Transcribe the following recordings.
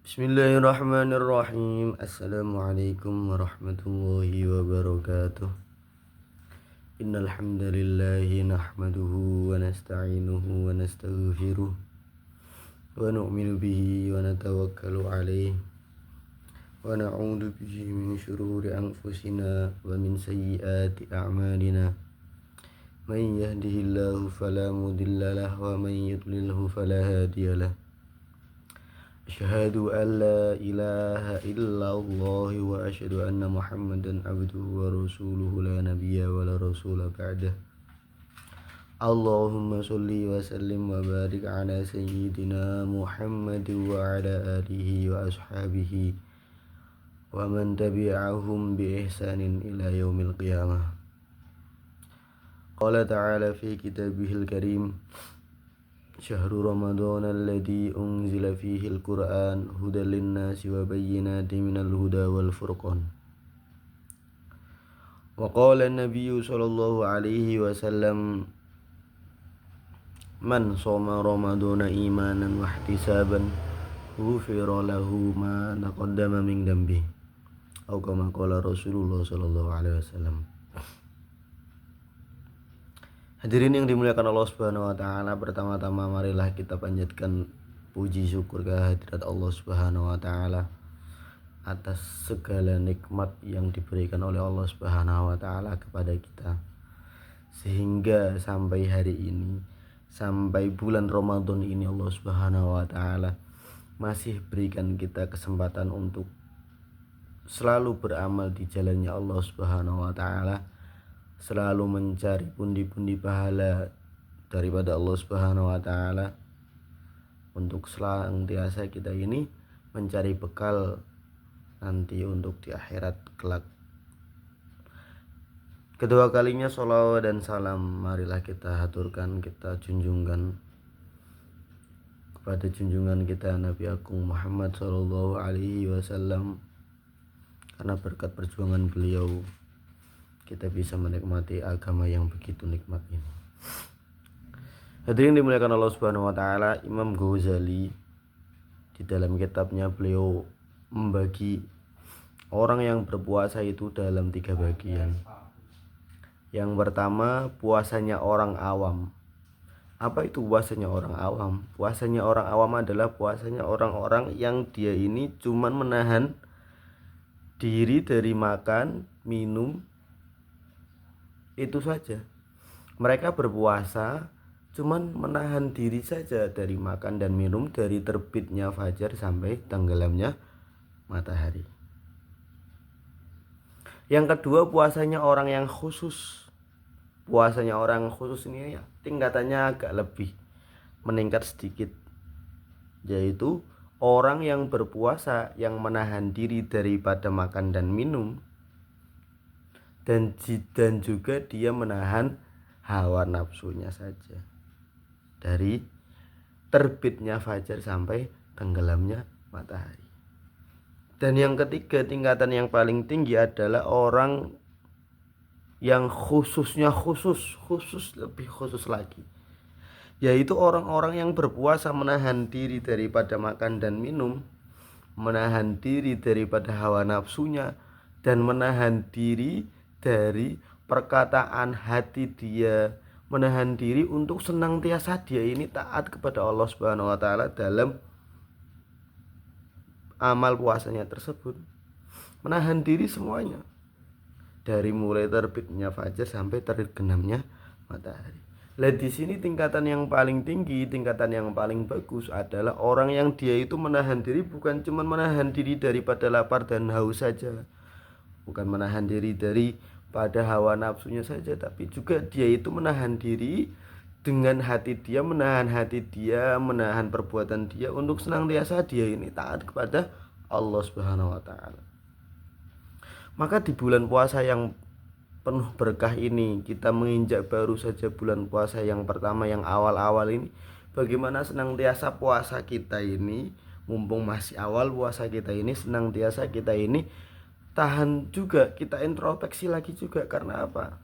Bismillahirrahmanirrahim. Assalamualaikum warahmatullahi wabarakatuh. Innal hamdalillahi nahmaduhu wa nasta'inuhu wa nastaghfiruh wa nu'minu bihi wa natawakkalu alayhi wa na'udzu bihi min shururi anfusina wa min sayyiati a'malina. Man yahdihillahu fala mudilla lahu wa man yudlilhu fala hadiya lahu. Asyhadu an la ilaha illallah wa asyhadu anna Muhammadan abduhu wa rasuluhu la nabiyya wa la rasula ba'dah. Allahumma sholli wa sallim wa barik ala sayyidina Muhammad wa ala alihi wa ashabihi wa man tabi'ahum bi ihsanin ila yaumil qiyamah. Qala ta'ala fi kitabihil karim, Syahrul Ramadan alladzi unzila fihi al-Qur'an hudan lin-nasi wa bayyinatin minal huda wal furqan. Wa qala an-nabiyyu sallallahu alaihi wasallam, man shoma ramadana imanan wa ihtisaban ghufira lahu ma taqaddama min dhanbi. Atau kama qala Rasulullah sallallahu alaihi wasallam. Hadirin yang dimuliakan Allah Subhanahu wa taala, pertama-tama marilah kita panjatkan puji syukur kehadirat Allah Subhanahu wa taala atas segala nikmat yang diberikan oleh Allah Subhanahu wa taala kepada kita. Sehingga sampai hari ini, sampai bulan Ramadan ini, Allah Subhanahu wa taala masih berikan kita kesempatan untuk selalu beramal di jalannya Allah Subhanahu wa taala, selalu mencari pundi-pundi pahala daripada Allah Subhanahu wa taala, untuk senantiasa kita ini mencari bekal nanti untuk di akhirat kelak. Kedua kalinya sholawat dan salam marilah kita haturkan, kita junjungkan kepada junjungan kita Nabi Agung Muhammad sallallahu alaihi wasallam, karena berkat perjuangan beliau kita bisa menikmati agama yang begitu nikmat ini. Hadirin dimuliakan Allah Subhanahu wa taala, Imam Ghazali di dalam kitabnya beliau membagi orang yang berpuasa itu dalam 3 bagian. Yang pertama, puasanya orang awam. Apa itu puasanya orang awam? Puasanya orang awam adalah puasanya orang-orang yang dia ini cuman menahan diri dari makan, minum, itu saja. Mereka berpuasa cuman menahan diri saja dari makan dan minum dari terbitnya fajar sampai tenggelamnya matahari. Yang kedua, puasanya orang yang khusus. Puasanya orang khusus ini ya, tingkatannya agak lebih meningkat sedikit, yaitu orang yang berpuasa yang menahan diri daripada makan dan minum, dan juga dia menahan hawa nafsunya saja dari terbitnya fajar sampai tenggelamnya matahari. Dan yang ketiga, tingkatan yang paling tinggi adalah orang yang khususnya khusus lebih khusus lagi, yaitu orang-orang yang berpuasa menahan diri daripada makan dan minum, menahan diri daripada hawa nafsunya, dan menahan diri dari perkataan hati dia, menahan diri untuk senantiasa dia ini taat kepada Allah Subhanahu wa taala dalam amal puasanya tersebut. Menahan diri semuanya, dari mulai terbitnya fajar sampai terbenamnya matahari. Lah di sini tingkatan yang paling tinggi, tingkatan yang paling bagus adalah orang yang dia itu menahan diri, bukan cuma menahan diri daripada lapar dan haus saja, bukan menahan diri dari pada hawa nafsunya saja, tapi juga dia itu menahan diri dengan hati dia, menahan perbuatan dia untuk senantiasa dia ini taat kepada Allah Subhanahu wa taala. Maka di bulan puasa yang penuh berkah ini, kita menginjak baru saja bulan puasa yang pertama, yang awal-awal ini, bagaimana senantiasa puasa kita ini, mumpung masih awal puasa kita ini, senantiasa kita ini tahan juga, kita introspeksi lagi juga. Karena apa?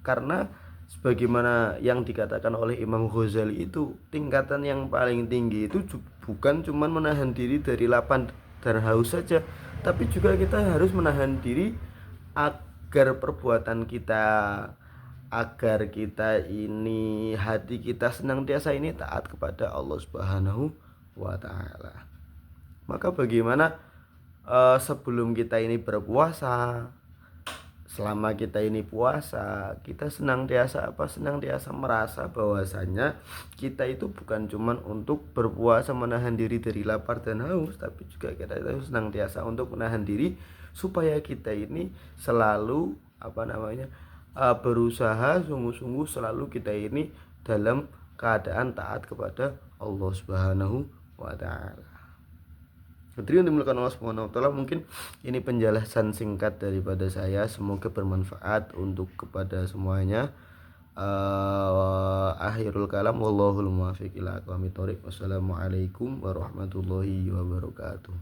Karena sebagaimana yang dikatakan oleh Imam Ghazali itu, tingkatan yang paling tinggi itu bukan cuman menahan diri dari lapar dan haus saja, tapi juga kita harus menahan diri agar perbuatan kita, agar kita ini, hati kita senantiasa ini taat kepada Allah Subhanahu wa taala. Maka bagaimana sebelum kita ini berpuasa, selama kita ini puasa, kita senantiasa merasa bahwasanya kita itu bukan cuman untuk berpuasa menahan diri dari lapar dan haus, tapi juga kita itu senantiasa untuk menahan diri supaya kita ini selalu berusaha sungguh-sungguh, selalu kita ini dalam keadaan taat kepada Allah Subhanahu wa taala. Hadirin dimulakan Allah Subhanahu wa taala, mungkin ini penjelasan singkat daripada saya, semoga bermanfaat untuk kepada semuanya. Akhirul kalam, wallahul muwaffiq ila aqwamit thoriq. Wassalamualaikum warahmatullahi wabarakatuh.